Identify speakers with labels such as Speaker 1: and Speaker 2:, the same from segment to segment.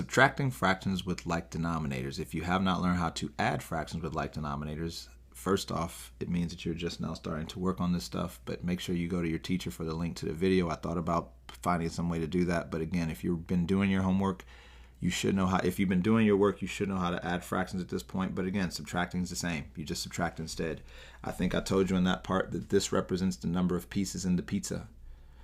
Speaker 1: Subtracting fractions with like denominators. If you have not learned how to add fractions with like denominators, first off, it means that you're just now starting to work on this stuff, but make sure you go to your teacher for the link to the video. I thought about finding some way to do that, but again, if you've been doing your homework, you should know how, if you've been doing your work, you should know how to add fractions at this point, but again, subtracting is the same. You just subtract instead. I think I told you in that part that this represents the number of pieces in the pizza.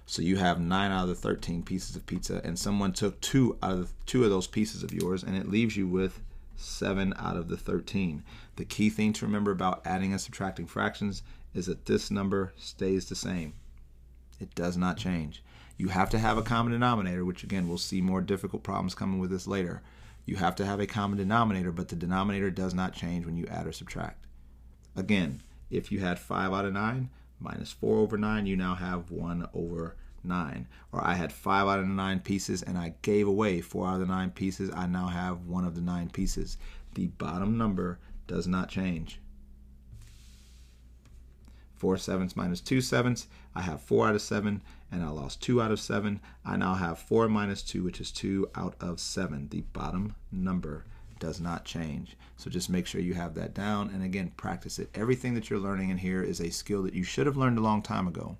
Speaker 1: So you have 9 out of the 13 pieces of pizza, and someone took two of those pieces of yours, and it leaves you with 7 out of the 13. The key thing to remember about adding and subtracting fractions is that this number stays the same. It does not change. You have to have a common denominator, which again, we'll see more difficult problems coming with this later. You have to have a common denominator, but the denominator does not change when you add or subtract. Again, if you had 5 out of 9, minus 4 over 9, you now have 1 over 9. Or I had 5 out of the 9 pieces and I gave away 4 out of the 9 pieces, I now have 1 of the 9 pieces. The bottom number does not change. 4 sevenths minus 2 sevenths, I have 4 out of 7, and I lost 2 out of 7. I now have 4 minus 2, which is 2 out of 7. The bottom number does not change. So just make sure you have that down, and again, practice it. Everything that you're learning in here is a skill that you should have learned a long time ago.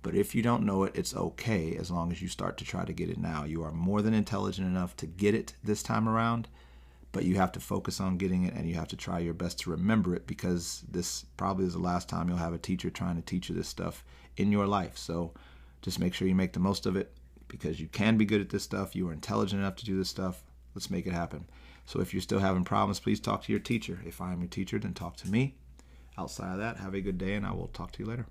Speaker 1: But if you don't know it, it's okay as long as you start to try to get it now. You are more than intelligent enough to get it this time around, but you have to focus on getting it, and you have to try your best to remember it, because this probably is the last time you'll have a teacher trying to teach you this stuff in your life. So just make sure you make the most of it, because you can be good at this stuff. You are intelligent enough to do this stuff. Let's make it happen. So if you're still having problems, please talk to your teacher. If I am your teacher, then talk to me. Outside of that, have a good day, and I will talk to you later.